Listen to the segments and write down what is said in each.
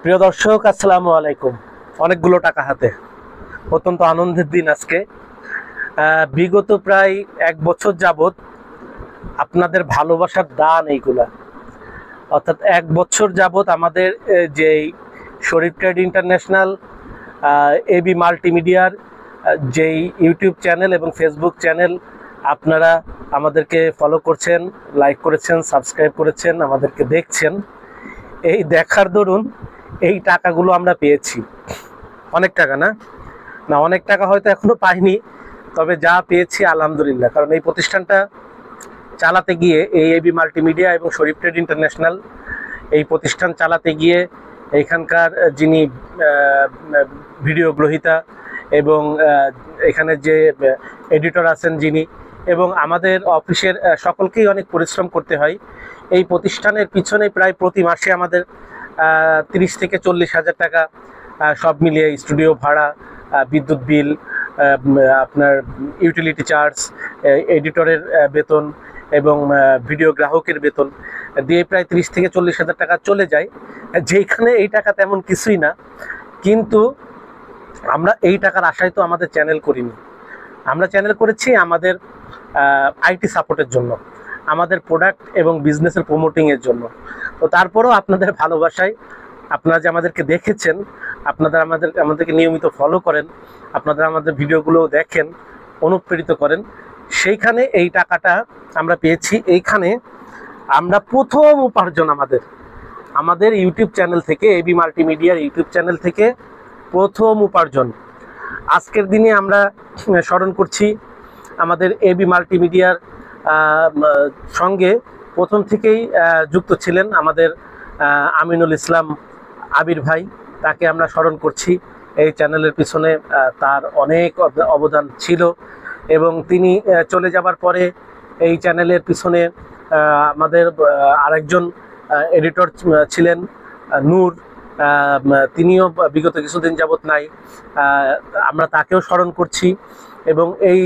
প্রিয় দর্শক, আসসালামু আলাইকুম। অনেকগুলো টাকা হাতে, অত্যন্ত আনন্দের দিন আজকে। বিগত প্রায় 1 বছর যাবত আপনাদের ভালোবাসার দান এইগুলা, অর্থাৎ 1 বছর যাবত আমাদের যেই শরীফ ট্রেড ইন্টারন্যাশনাল এবি মাল্টিমিডিয়ার যেই ইউটিউব চ্যানেল এবং ফেসবুক চ্যানেল আপনারা আমাদেরকে ফলো করছেন, লাইক করেছেন, সাবস্ক্রাইব করেছেন, আমাদেরকে দেখছেন। এই দেখার দরুন এই টাকাগুলো আমরা পেয়েছি। অনেক টাকা না, অনেক টাকা হয়তো এখনো পাইনি, তবে যা পেয়েছি আলহামদুলিল্লাহ। কারণ এই প্রতিষ্ঠানটা চালাতে গিয়ে, এই এবি মাল্টিমিডিয়া এবং শরীফ ট্রেড ইন্টারন্যাশনাল এই প্রতিষ্ঠান চালাতে গিয়ে এইখানকার যিনি ভিডিও গ্রহীতা এবং এখানে যে এডিটর আছেন যিনি, এবং আমাদের অফিসের সকলকেই অনেক পরিশ্রম করতে হয়। এই প্রতিষ্ঠানের পিছনে প্রায় প্রতি মাসে আমাদের 30 থেকে 40 হাজার টাকা সব মিলিয়ে স্টুডিও ভাড়া, বিদ্যুৎ বিল, আপনার ইউটিলিটি চার্জ, এডিটরের বেতন এবং ভিডিও গ্রাহকের বেতন দিয়ে প্রায় 30 থেকে 40 হাজার টাকা চলে যায়, যেখানে এই টাকা তেমন কিছুই না। কিন্তু আমরা এই টাকার আশায় তো আমাদের চ্যানেল করিনি। আমরা চ্যানেল করেছি আমাদের আইটি সাপোর্টের জন্য, আমাদের প্রোডাক্ট এবং বিজনেসের প্রমোটিংয়ের জন্য। তো তারপরেও আপনাদের ভালোবাসায়, আপনারা যে আমাদেরকে দেখেছেন, আপনারা আমাদেরকে নিয়মিত ফলো করেন, আপনারা আমাদের ভিডিওগুলো দেখেন, অনুপ্রেরিত করেন, সেইখানে এই টাকাটা আমরা পেয়েছি। এইখানে আমরা প্রথম উপার্জন আমাদের ইউটিউব চ্যানেল থেকে, এবি মাল্টিমিডিয়ার ইউটিউব চ্যানেল থেকে প্রথম উপার্জন আজকের দিনে আমরা স্মরণ করছি। আমাদের এবি মাল্টিমিডিয়ার সঙ্গে প্রথম থেকেই যুক্ত ছিলেন আমাদের আমিনুল ইসলাম আবির ভাই, তাকে আমরা স্মরণ করছি। এই চ্যানেলের পিছনে তার অনেক অবদান ছিল এবং তিনি চলে যাবার পরে এই চ্যানেলের পিছনে আমাদের আরেকজন এডিটর ছিলেন নূর, তিনিও বিগত কিছুদিন যাবত নাই। আমরা তাকেও স্মরণ করছি এবং এই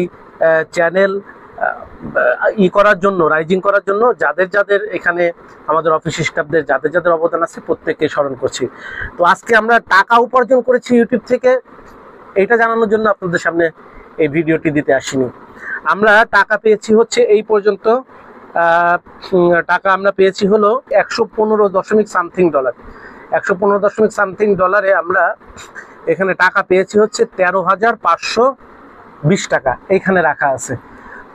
চ্যানেল করার জন্য, রাইজিং করার জন্য যাদের এখানে আমাদের অফিস স্টাফদের যাদের অবদান আছে প্রত্যেককে স্মরণ করছি। তো আজকে আমরা টাকা উপার্জন করেছি ইউটিউব থেকে, এইটা জানানোর জন্য আপনাদের সামনে এই ভিডিওটি দিতে আসিনি। আমরা টাকা পেয়েছি হচ্ছে এই পর্যন্ত টাকা আমরা পেয়েছি হলো 115.something$। 115.something$ আমরা এখানে টাকা পেয়েছি হচ্ছে 13,520 টাকা এইখানে রাখা আছে।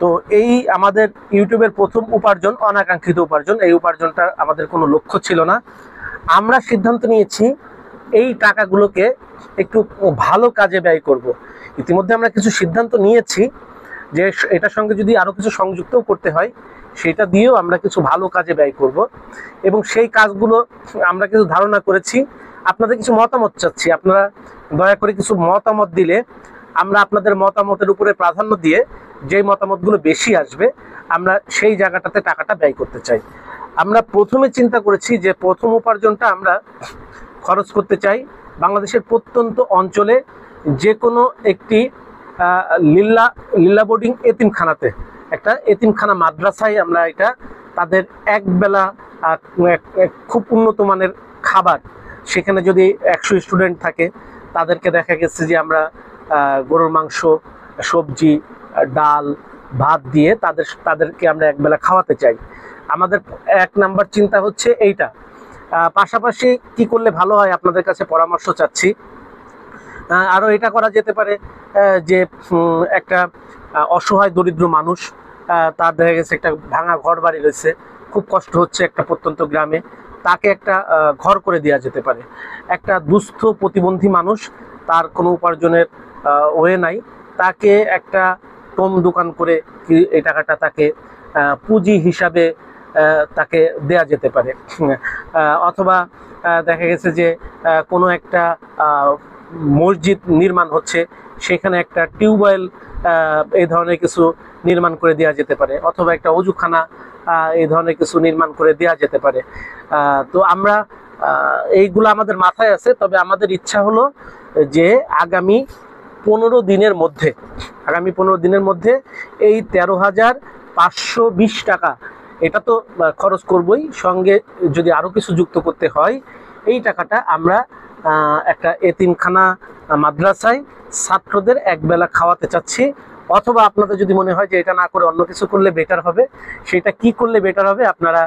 তো এই আমাদের ইউটিউবের প্রথম উপার্জন, অনাকাঙ্ক্ষিত উপার্জন। এই উপার্জনটা আমাদের কোনো লক্ষ্য ছিল না। আমরা সিদ্ধান্ত নিয়েছি এই টাকাগুলোকে একটু ভালো কাজে ব্যয় করব। ইতিমধ্যে আমরা কিছু সিদ্ধান্ত নিয়েছি যে এটার সঙ্গে যদি আরও কিছু সংযুক্তও করতে হয়, সেটা দিয়েও আমরা কিছু ভালো কাজে ব্যয় করব। এবং সেই কাজগুলো আমরা কিছু ধারণা করেছি, আপনাদের কিছু মতামত চাচ্ছি। আপনারা দয়া করে কিছু মতামত দিলে আমরা আপনাদের মতামতের উপরে প্রাধান্য দিয়ে যেই মতামতগুলো বেশি আসবে আমরা সেই জায়গাটাতে টাকাটা ব্যয় করতে চাই। আমরা প্রথমে চিন্তা করেছি যে প্রথম উপার্জনটা আমরা খরচ করতে চাই বাংলাদেশের প্রত্যন্ত অঞ্চলে যে কোনো একটি লিল্লা বোর্ডিং এতিমখানাতে, একটা এতিমখানা মাদ্রাসায় আমরা এটা তাদের একবেলা খুব উন্নত মানের খাবার, সেখানে যদি 100 স্টুডেন্ট থাকে তাদেরকে দেখা গেছে যে আমরা গরুর মাংস, সবজি, ডাল, ভাত দিয়ে তাদেরকে আমরা একবেলা খাওয়াতে চাই। আমাদের 1 নাম্বার চিন্তা হচ্ছে এইটা। পাশাপাশি কি করলে ভালো হয় আপনাদের কাছে পরামর্শ চাচ্ছি। আরও এটা করা যেতে পারে যে একটা অসহায় দরিদ্র মানুষ, তার দেখা গেছে একটা ভাঙা ঘর বাড়ি রয়েছে, খুব কষ্ট হচ্ছে একটা প্রত্যন্ত গ্রামে, তাকে একটা ঘর করে দেওয়া যেতে পারে। একটা দুস্থ প্রতিবন্ধী মানুষ, তার কোনো উপার্জনের ওয়ে নাই, তাকে একটা টোম দোকান করে এই টাকাটা তাকে পুঁজি হিসাবে তাকে দেয়া যেতে পারে। অথবা দেখা গেছে যে কোনো একটা মসজিদ নির্মাণ হচ্ছে, সেখানে একটা টিউবওয়েল এই ধরনের কিছু নির্মাণ করে দেওয়া যেতে পারে, অথবা একটা অজুখানা এই ধরনের কিছু নির্মাণ করে দেওয়া যেতে পারে। তো আমরা এইগুলো আমাদের মাথায় আছে, তবে আমাদের ইচ্ছা হলো যে আগামী 15 দিনের মধ্যে এই 13,520 টাকা এটা তো খরচ করবই, সঙ্গে যদি আরও কিছু যুক্ত করতে হয় এই টাকাটা আমরা একটা এতিমখানা মাদ্রাসায় ছাত্রদের একবেলা খাওয়াতে চাচ্ছি। অথবা আপনাদের যদি মনে হয় যে এটা না করে অন্য কিছু করলে বেটার হবে, সেটা কি করলে বেটার হবে আপনারা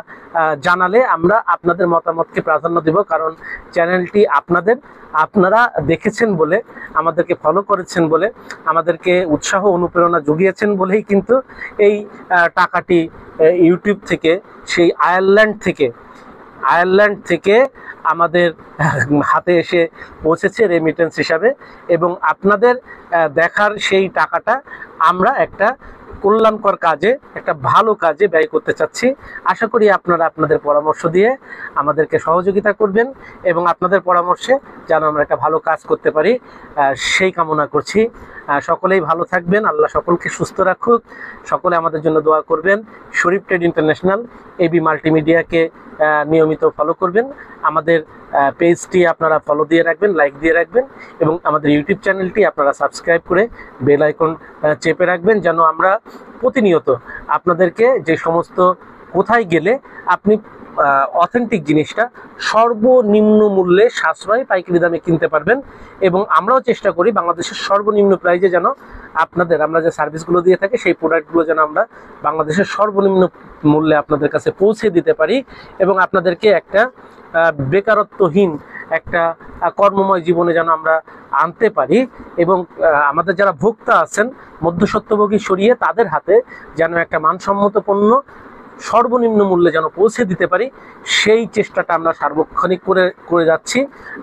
জানালে আমরা আপনাদের মতামতকে প্রাধান্য দেব। কারণ চ্যানেলটি আপনাদের, আপনারা দেখেছেন বলে, আমাদেরকে ফলো করেছেন বলে, আমাদেরকে উৎসাহ অনুপ্রেরণা জুগিয়েছেন বলেই কিন্তু এই টাকাটি ইউটিউব থেকে, সেই আয়ারল্যান্ড থেকে আমাদের হাতে এসে পৌঁছেছে রেমিটেন্স হিসাবে। এবং আপনাদের দেখার সেই টাকাটা আমরা একটা কল্যাণকর কাজে, একটা ভালো কাজে ব্যয় করতে চাচ্ছি। আশা করি আপনারা আপনাদের পরামর্শ দিয়ে আমাদেরকে সহযোগিতা করবেন এবং আপনাদের পরামর্শে যেন আমরা একটা ভালো কাজ করতে পারি সেই কামনা করছি। সকলেই ভালো থাকবেন, আল্লাহ সকলকে সুস্থ রাখুক। সকলে আমাদের জন্য দোয়া করবেন। শরীফ ট্রেড ইন্টারন্যাশনাল এবি মাল্টিমিডিয়াকে নিয়মিত ফলো করবেন। আমাদের পেজটি আপনারা ফলো দিয়ে রাখবেন, লাইক দিয়ে রাখবেন এবং আমাদের ইউটিউব চ্যানেলটি আপনারা সাবস্ক্রাইব করে বেল আইকন চেপে রাখবেন, যেন আমরা প্রতিনিয়ত আপনাদেরকে যে সমস্ত কোথায় গেলে আপনি অথেন্টিক জিনিসটা সর্বনিম্ন মূল্যে সাশ্রয় পাইকারি দামে কিনতে পারবেন। এবং আমরাও চেষ্টা করি বাংলাদেশের সর্বনিম্ন প্রাইজে যেন আপনাদের, আমরা যে সার্ভিসগুলো দিয়ে থাকি সেই প্রোডাক্টগুলো যেন আমরা বাংলাদেশের সর্বনিম্ন মূল্যে আপনাদের কাছে পৌঁছে দিতে পারি এবং আপনাদেরকে একটা বেকারত্বহীন একটা কর্মময় জীবনে যেন আমরা আনতে পারি। এবং আমাদের যারা ভোক্তা আছেন, মধ্যস্বত্বভোগী সরিয়ে তাদের হাতে যেন একটা মানসম্মত পণ্য সর্বনিম্ন মূল্যে যেন পৌঁছে দিতে পারি, সেই চেষ্টাটা আমরা সার্বক্ষণিক করে যাচ্ছি।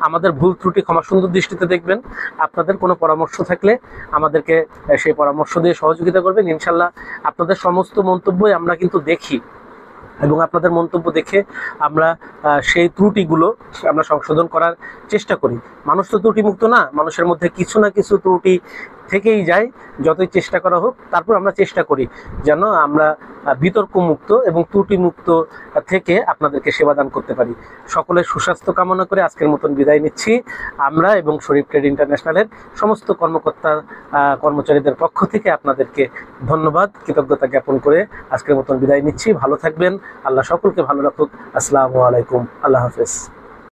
আমাদের ভুল ত্রুটি ক্ষমা সুন্দর দৃষ্টিতে দেখবেন। আপনাদের কোনো পরামর্শ থাকলে আমাদেরকে সেই পরামর্শ দিয়ে সহযোগিতা করবেন। ইনশাল্লাহ আপনাদের সমস্ত মন্তব্যই আমরা কিন্তু দেখি এবং আপনাদের মন্তব্য দেখে আমরা সেই ত্রুটিগুলো আমরা সংশোধন করার চেষ্টা করি। মানুষ তো ত্রুটিমুক্ত না, মানুষের মধ্যে কিছু না কিছু ত্রুটি থেকেই যায়, যতই চেষ্টা করা হোক। তারপর আমরা চেষ্টা করি যেন আমরা বিতর্কমুক্ত এবং ত্রুটিমুক্ত থেকে আপনাদেরকে সেবাদান করতে পারি। সকলের সুস্বাস্থ্য কামনা করে আজকের মতন বিদায় নিচ্ছি আমরা এবং শরীফ ট্রেড ইন্টারন্যাশনালের সমস্ত কর্মকর্তা কর্মচারীদের পক্ষ থেকে আপনাদেরকে ধন্যবাদ, কৃতজ্ঞতা জ্ঞাপন করে আজকের মতন বিদায় নিচ্ছি। ভালো থাকবেন, আল্লাহ সকলকে ভালো রাখুক। আসসালামু আলাইকুম, আল্লাহ হাফেজ।